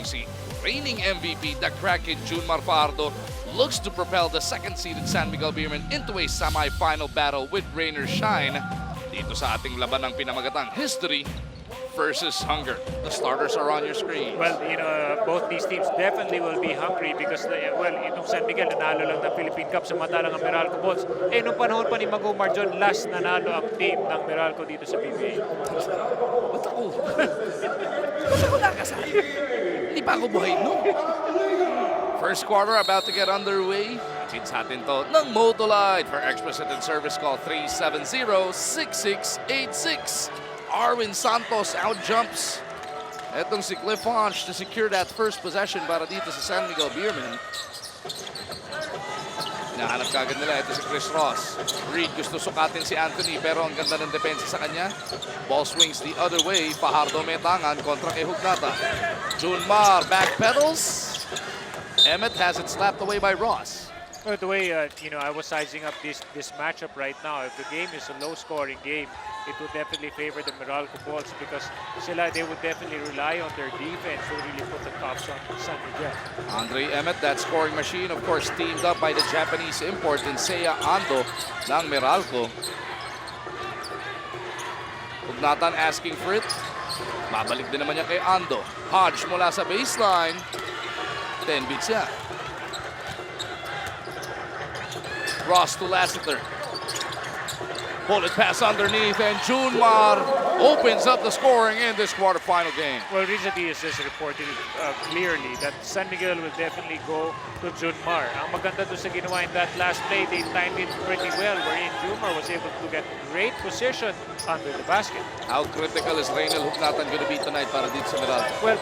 si reigning MVP, the Kraken Junmar Fajardo, looks to propel the second-seeded San Miguel Beermen into a semi-final battle with rain or shine dito sa ating laban ng pinamagatang History versus Hunger. The starters are on your screen. Well, both these teams definitely will be hungry because, itong San Miguel nanalo lang ng Philippine Cup sa madalang ang Meralco Bulls. Nung panahon pa ni Magumar John, last nanalo ang team ng Meralco dito sa PBA. Ba't ako? Ba't ako nakasali? Hindi pa ako buhay no? First quarter about to get underway. It's natin to ng Motolite for Express-Attend Service call 370-6686. Arwin Santos outjumps etong si Cliff Honch to secure that first possession para dito sa San Miguel Beermen. Hinahanap kagad nila ito si Chris Ross. Reed gusto sukatin si Anthony pero ang ganda ng depensa sa kanya. Ball swings the other way. Fajardo may tangan kontra kay Hugnata. Junmar backpedals. Emmett has it slapped away by Ross. Well, the way I was sizing up this matchup right now, if the game is a low-scoring game, it would definitely favor the Meralco Bulls because they would definitely rely on their defense to really put the tops on San Miguel. Andre Emmett, that scoring machine, of course, teamed up by the Japanese import in Seiya Ando ng Meralco. Hugnatan asking for it. Babalik din naman niya kay Ando. Hodge mula sa baseline. 10 beats niya. Ross to Lassiter. Bullet pass underneath, and Junmar opens up the scoring in this quarterfinal game. Well, recently it's just reported clearly that San Miguel will definitely go to Junmar. Ang maganda doon sa ginawa in that last play, they timed it pretty well, wherein Junmar was able to get great position under the basket. How critical is Reynel Hugnatan going to be tonight para dito sa Meralco? Well,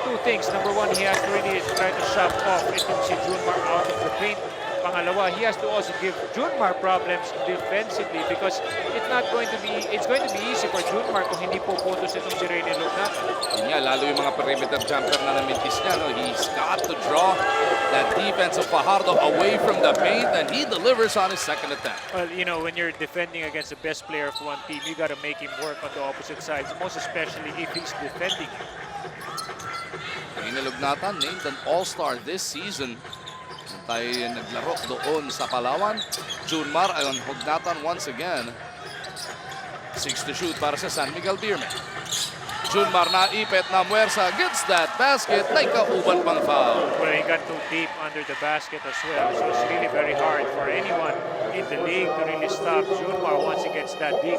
two things. Number one, he has to really try to shove off itong si Junmar out of the paint. Pangalawa, he has to also give Junmar problems defensively because it's going to be easy for Junmar kung hindi po putos itong si Reynel Hugnatan. Yun nga, lalo yung mga perimeter jumper na namintis niya. No? He's got to draw that defense of Fajardo away from the paint, and he delivers on his second attempt. Well, when you're defending against the best player of one team, you got to make him work on the opposite sides, most especially if he's defending you. Reynel Hugnatan named an all-star this season. Tayo naglaro doon sa Palawan. Junmar ay on Hugnatan once again. 6 to shoot para sa San Miguel Beermen. Junmar na ipet na Muersa gets that basket. Naikauban pang foul. Well, he got too deep under the basket as well. So it's really very hard for anyone in the league to really stop Junmar once he gets that deep.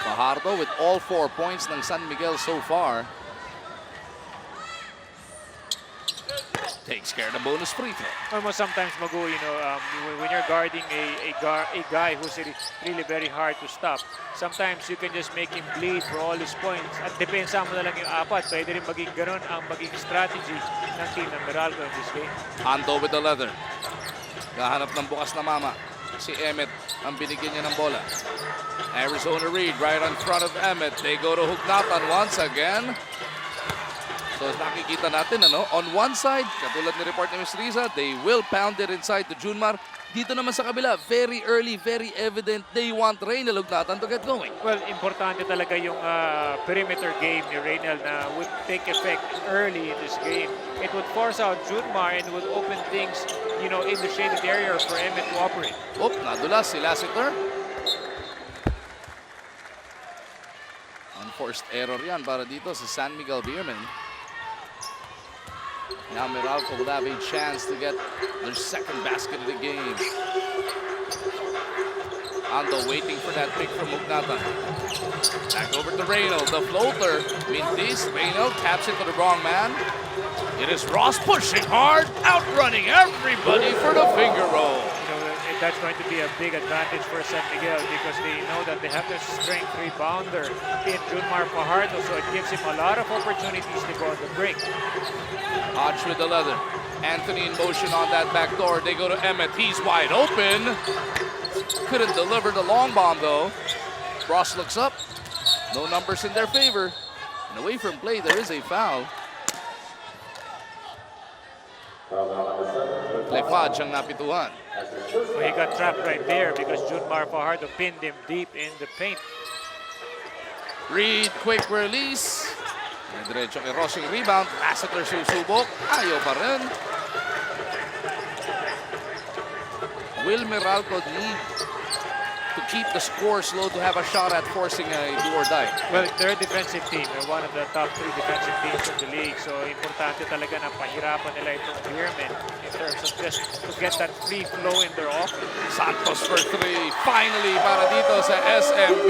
Fajardo with all 4 points ng San Miguel so far. Takes care of the bonus free throw. Almost sometimes, Magu, when you're guarding a guy who's really very hard to stop, sometimes you can just make him bleed for all his points. At depensa mo na lang yung apat. Pwede rin maging ganun ang maging strategy ng team ng Meralco in this game. Ando with the leather. Gahanap ng bukas na mama. Si Emmett ang binigyan niya ng bola. Arizona Reed right in front of Emmett. They go to Hugnatan once again. So nakikita natin, on one side, katulad ni report ni Ms. Riza, they will pound it inside to Junmar. Dito naman sa kabila, very early, very evident, they want Reynel Hugnatan to get going. Well, importante talaga yung perimeter game ni Reynel na would take effect early in this game. It would force out Junmar and would open things, in the shaded area for Emmett to operate. Nadulas si Lassiter. Unforced error yan para dito sa San Miguel Beermen. Now Meralco will have a chance to get their second basket of the game. Ando waiting for that pick from Hugnatan. Back over to Reynel, the floater. Mintis, Reynel taps it to the wrong man. It is Ross pushing hard, outrunning everybody for the finger roll. That's going to be a big advantage for San Miguel because they know that they have their strength rebounder in Junmar Fajardo, so it gives him a lot of opportunities to go on the break. Hodge with the leather. Anthony in motion on that back door. They go to Emmett. He's wide open. Couldn't deliver the long bomb though. Ross looks up. No numbers in their favor. And away from play, there is a foul. Lefaj ang napituhan. Well, he got trapped right there because Junmar Fajardo pinned him deep in the paint. Reed, quick release. Diretso kay Ross yung rebound. Lassiter susubok. Ayaw pa rin. Will Meralco need to keep the score slow to have a shot at forcing a do or die? Well, they're a defensive team. They're one of the top 3 defensive teams in the league. So, importante talaga na pahirapan nila itong Beermen in terms of just to get that free flow in their offense. Santos for 3. Finally para dito sa SMB.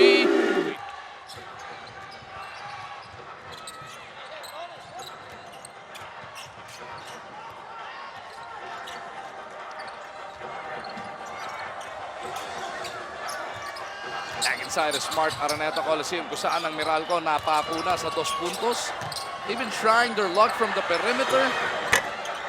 Back inside a smart Araneta Coliseum kung saan ang Meralco napakuna sa 2 puntos. They've been trying their luck from the perimeter.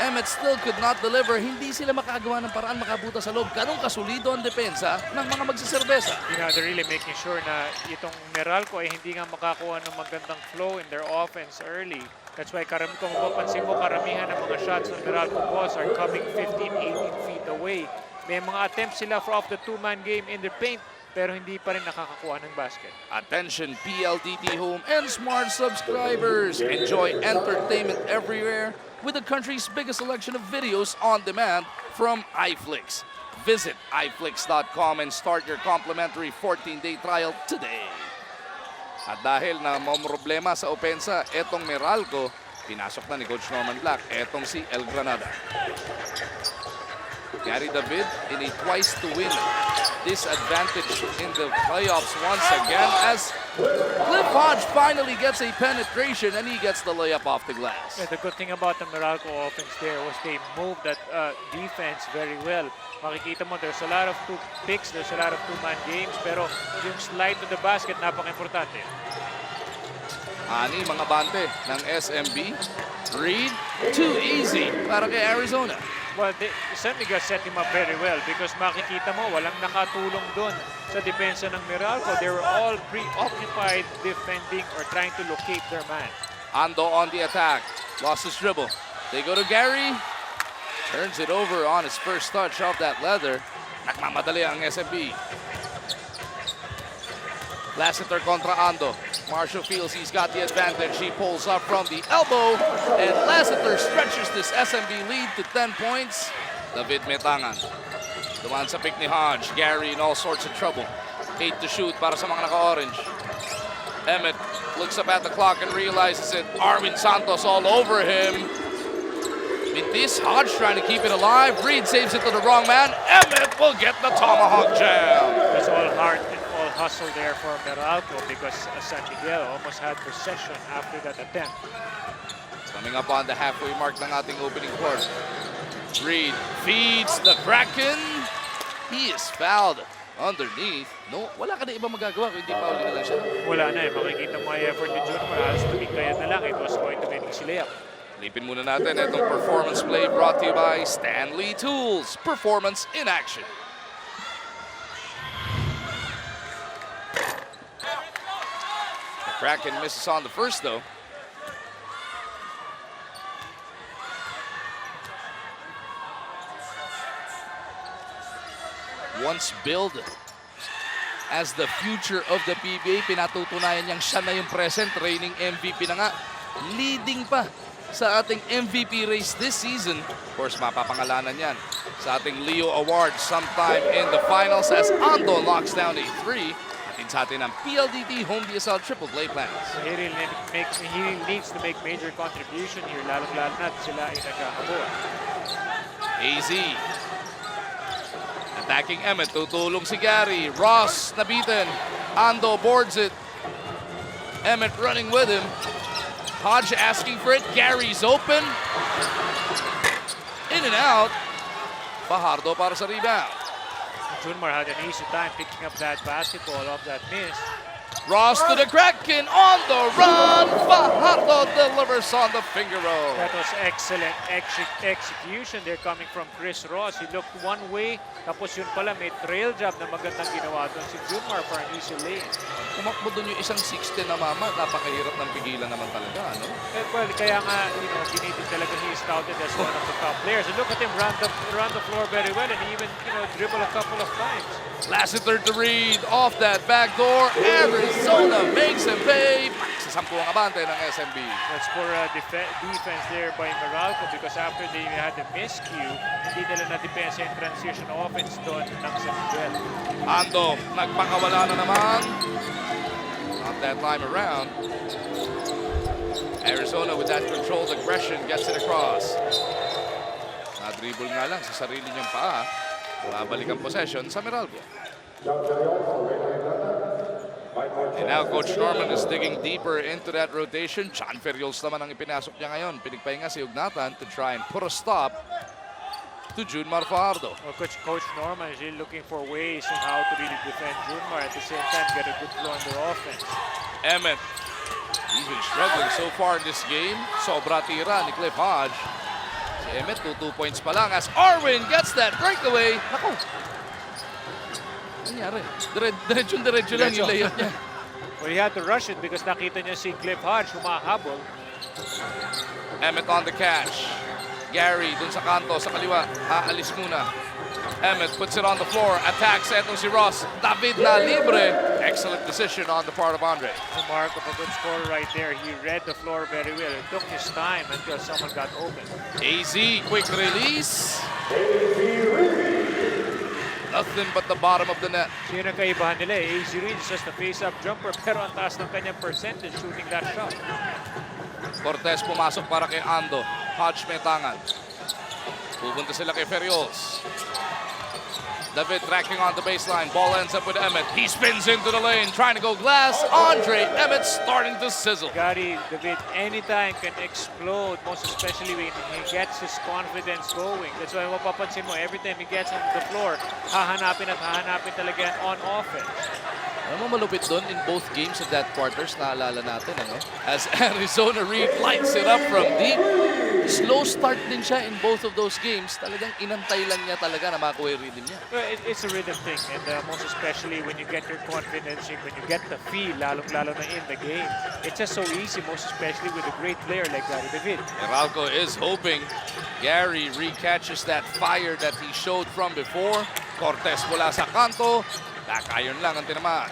Emmett still could not deliver. Hindi sila makagawa ng paraan makabuta sa loob. Ganun kasulido ang depensa ng mga magsiserbesa. You know, they're really making sure na itong Meralco ay hindi nga makakuha ng magandang flow in their offense early. That's why kung mapapansin mo, karamihan ng mga shots ng Meralco Boss are coming 15-18 feet away. May mga attempts sila for off the 2-man game in their paint, pero hindi pa rin nakakakuha ng basket. Attention PLDT home and smart subscribers. Enjoy entertainment everywhere with the country's biggest selection of videos on demand from iFlix. Visit iflix.com and start your complimentary 14-day trial today. At dahil na may problema sa opensa, etong Meralco, pinasok na ni Coach Norman Black, etong si El Granada. Gary David in a twice to win disadvantage in the playoffs once again as Cliff Hodge finally gets a penetration and he gets the layup off the glass. Yeah, the good thing about the Meralco offense there was they moved that defense very well. Makikita mo, there's a lot of 2 picks, there's a lot of 2-man games, pero yung slide to the basket, napaka-importante. Ani mga bante ng SMB. Reed, too easy para kay Arizona. Well, San Miguel set him up very well because makikita mo, walang nakatulong doon sa depensa ng Meralco. They were all preoccupied defending or trying to locate their man. Ando on the attack. Lost his dribble. They go to Gary. Turns it over on his first touch of that leather. Nagmamadali ang SMB. Lassiter kontra Ando. Marshall feels he's got the advantage. He pulls up from the elbow. And Lassiter stretches this SMB lead to 10 points. David Metangan. Dumaan sa pick ni Hodge. Gary in all sorts of trouble. 8 to shoot para sa mga naka-orange. Emmett looks up at the clock and realizes it. Arwin Santos all over him. Mintis, Hodge trying to keep it alive. Reed saves it to the wrong man. Emmett will get the tomahawk jam. It's all hard and all hustle there for Meralco because San Miguel almost had possession after that attempt. Coming up on the halfway mark ng ating opening quarter. Reed feeds the Kraken. He is fouled underneath. No, wala ka na ibang magagawa kung hindi pauli na lang siya. Wala na eh. Makikita mo yung effort ni Junior. Halos tumigkayan na lang. It was going to be an easy layup. Lipin muna natin itong performance play brought to you by Stanley Tools. Performance in action. The Kraken misses on the first though. Once billed as the future of the PBA, pinatutunayan niyang siya na yung present, reigning MVP na nga. Leading pa sa ating MVP race this season. Of course, mapapangalanan yan sa ating Leo Award sometime in the finals as Ando locks down a 3. Atin sa atin ang PLDT Home DSL Triple Play plans. He really needs to make major contribution here, lalo-lalo na sila ay nagkakabot. AZ. Attacking Emmett, tutulong si Gary. Ross nabitin. Ando boards it. Emmett running with him. Hodge asking for it. Gary's open. In and out. Fajardo para sa rebound. Junmar had an easy time picking up that basketball off that miss. Ross to the Kraken on the run. Fajardo delivers on the finger roll. That was excellent execution there coming from Chris Ross. He looked one way, tapos yun pala may trail job na magandang ginawa doon si Junmar for an easy lane. Tumakbo doon yung isang 16 na mama. Napakahirap ng pigilan naman talaga, ano? Well, kaya nga, ginitin talaga he is touted as one of the top players. And look at him run the floor very well and even, dribble a couple of times. Lassiter to Reed off that back door. Arizona Arizona makes him pay. Sa 10 ang abante ng SMB. That's for defense there by Meralco because after they had the miscue, hindi nila na-depensa yung transition offense doon ng San Miguel. Ando, nagpakawala na naman. Not that time around. Arizona with that controlled aggression gets it across. Na-dribble nga lang sa sarili niyang paa. Babalik ang possession sa Meralco. And now Coach Norman is digging deeper into that rotation. John Ferriols naman ang ipinasok niya ngayon. Pinigpahinga si Ugnatan to try and put a stop to Junmar Fajardo. Well, Coach Norman is really looking for ways on how to really defend Junmar at the same time get a good flow on their offense. Emmett, he's been struggling so far in this game. Sobra tira ni Cliff Hodge. Si Emmett, 2 points pa lang as Arwin gets that breakaway. Naku! Nangyari? Diretso lang yung layup niya. Well, he had to rush it because nakita niya si Cliff Hodge humahabol. Emmett on the catch. Gary dun sa kanto, sa kaliwa. Aalis muna. Emmett puts it on the floor. Attacks etong si Ross. David na libre. Excellent decision on the part of Andre. Mark of a good scorer right there. He read the floor very well. It took his time until someone got open. AZ, quick release. Nothing but the bottom of the net. Yun ang kaibahan nila eh. AZ Reed is just a face-up jumper pero ang taas ng kanyang percentage shooting that shot. Cortez pumasok para kay Ando. Hodge may tangan. Pupunta sila kay Ferriols. David tracking on the baseline. Ball ends up with Emmett. He spins into the lane, trying to go glass. Andre Emmett starting to sizzle. Gary, David, anytime can explode, most especially when he gets his confidence going. That's why mapapansin mo, every time he gets onto the floor, hahanapin talaga yan on offense. Ano malupit doon in both games of that quarters, naalala natin, ano? As Arizona Reed lights it up from deep. Slow start din siya in both of those games. Talagang inantay lang niya talaga na makuha yung rhythm niya. Well, it's a rhythm thing, and most especially when you get your confidence, when you get the feel, lalong-lalo na in the game. It's just so easy, most especially with a great player like Gary David. Meralco is hoping Gary recatches that fire that he showed from before. Cortez mula sa kanto. Nakayon lang ang tinamaan.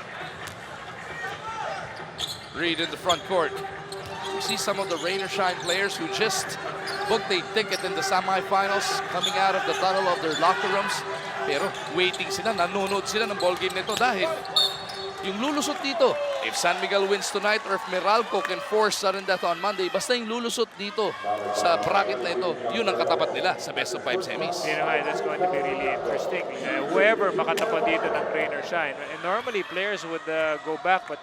Reed in the front court. You see some of the rain or shine players who just booked a ticket in the semifinals coming out of the tunnel of their locker rooms. Pero waiting sila, nanonood sila ng ball game nito dahil yung lulusot dito, if San Miguel wins tonight or if Meralco can force sudden death on Monday, basta yung lulusot dito sa bracket na ito, yun ang katapat nila sa best of 5 semis. You know, that's going to be really interesting. Whoever makatapat dito ng rain or shine. And normally, players would go back, but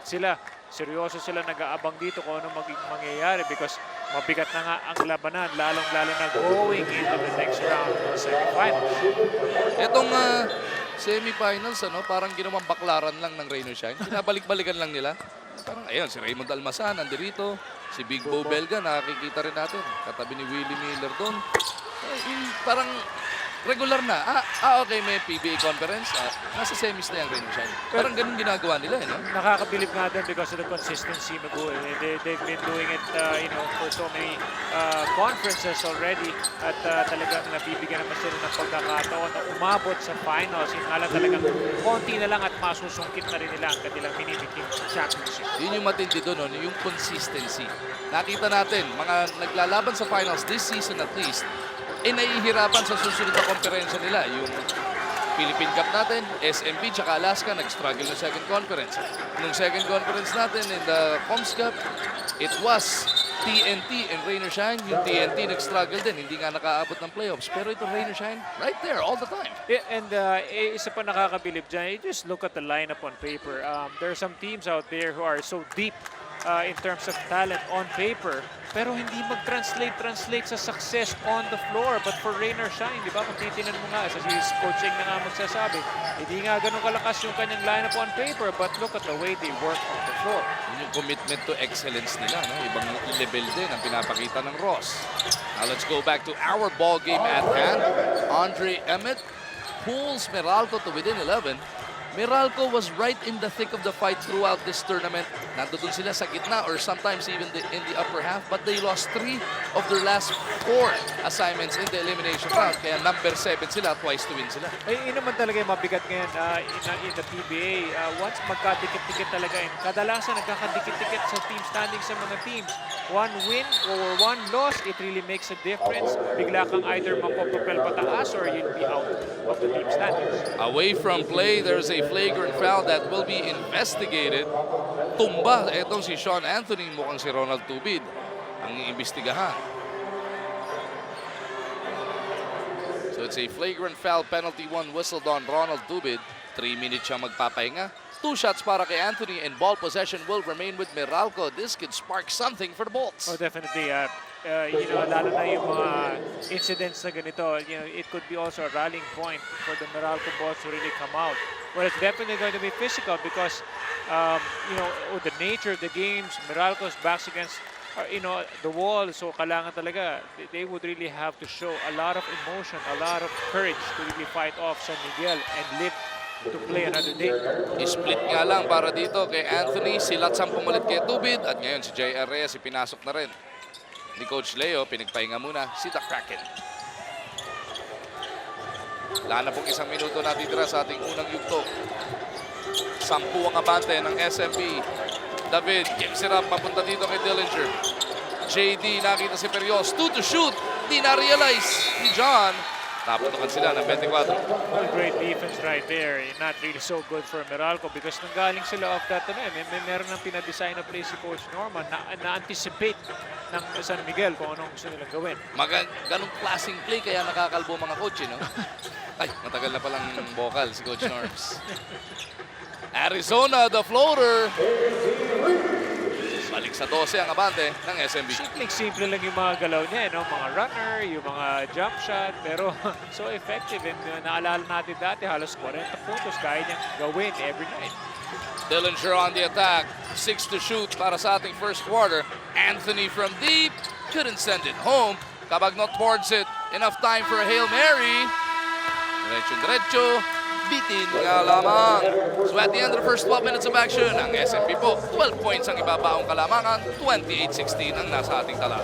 seryoso sila nag-aabang dito kung ano mangyayari because mabigat na nga ang labanan, lalong-lalo na going into the next round of the semifinals. Itong semifinals, parang ginawang baklaran lang ng rain or shine. Pinabalik-balikan lang nila. Parang, ayun, si Raymond Almasan, nandirito. Si Big Bo Belga, nakikita rin natin. Katabi ni Willie Miller doon. Parang regular na. Okay, may PBA conference. Nasa semis na yung rain or shine. Parang ganun ginagawa nila, no? Nakakabilib nga din because of the consistency, Miguel. They've been doing it, for so many conferences already. At talagang nabibigyan naman sila ng pagkakataon na umabot sa finals. Yung nga lang talagang konti na lang at masusungkit na rin nila ang kanilang minimiking championship. Yun yung matindi doon, no? Yung consistency. Nakita natin, mga naglalaban sa finals this season at least, nahihirapan sa susunod na komperensa nila. Yung Philippine Cup natin, SMB tsaka Alaska nag-struggle na second conference. Nung second conference natin in the Coms Cup, it was TNT and rain or shine. Yung TNT nag-struggle din, hindi nga nakaabot ng playoffs. Pero ito rain or shine, right there all the time. Yeah, and isa pa nakakabilib dyan, you just look at the lineup on paper. There are some teams out there who are so deep in terms of talent on paper, pero hindi mag-translate sa success on the floor. But for rain or shine, di ba? Kung titinan mo nga, sa si coaching na nga magsasabi, hindi nga ganun kalakas yung kanyang lineup on paper, but look at the way they work on the floor. Yun yung commitment to excellence nila, no? Ibang level din ang pinapakita ng Ross. Now let's go back to our ball game at hand. Andre Emmett pulls Meralco to within 11. Meralco was right in the thick of the fight throughout this tournament. Nandoon sila sa gitna or sometimes even in the upper half, but they lost 3 of their last 4 assignments in the elimination round. Kaya number 7 sila, twice to win sila. Yun naman talaga yung mabigat ngayon in the PBA. Once magkadikit-dikit talaga, kadalasan nagkakadikit-dikit sa team standing sa mga teams. One win or one loss, it really makes a difference. Bigla kang either mapapropel pataas or you'll be out of the team standings. Away from play, there's a flagrant foul that will be investigated. Tumba, etong si Sean Anthony, mukhang si Ronald Tubid ang iimbestigahan. So it's a flagrant foul, penalty 1 whistled on Ronald Tubid. 3 minutes siya magpapahinga. 2 shots para kay Anthony and ball possession will remain with Meralco. This could spark something for the Bolts. Oh, definitely. Lalo na yung mga incidents na ganito, it could be also a rallying point for the Meralco Bolts to really come out. Well, it's definitely going to be physical because, the nature of the games, Meralco's backs against, the wall. So, kailangan talaga, they would really have to show a lot of emotion, a lot of courage to really fight off San Miguel and live to play another day. Split nga lang para dito kay Anthony. Silat sang pumalit kay Tubid at ngayon si J.R. Reyes pinasok na rin ni Coach Leo. Pinagpahinga muna si The Kraken. Wala na pong 1 minuto natitira sa ating unang yugto. 10 ang abante ng SMP. David gives it up papunta dito kay Dillinger. JD nakita si Perios. 2 to shoot. Di na-realize ni John. Naputukan sila ng 24. Well, great defense right there. Not really so good for Meralco because nanggaling sila off that meron ng pinadesign na play si Coach Norman na-anticipate ng San Miguel kung anong gusto nilang gawin. Ganong klaseng play kaya nakakalbo mga coach, no? Ay, matagal na palang vocal si Coach Norms. Arizona, the floater. Balik sa 12 ang abante ng SMB. Simple lang yung mga galaw niya, mga runner, yung mga jump shot, pero so effective. And naalala natin dati, halos 40 puntos kaya niyang gawin every night. Dillinger on the attack. 6 to shoot para sa ating first quarter. Anthony from deep. Couldn't send it home. Kabag not towards it. Enough time for a Hail Mary. Diretso. Bitin nga lamang. So at the end of the first 12 minutes of action, ang SMP po, 12 points ang ibabaong kalamangan, 28-16 ang nasa ating tala.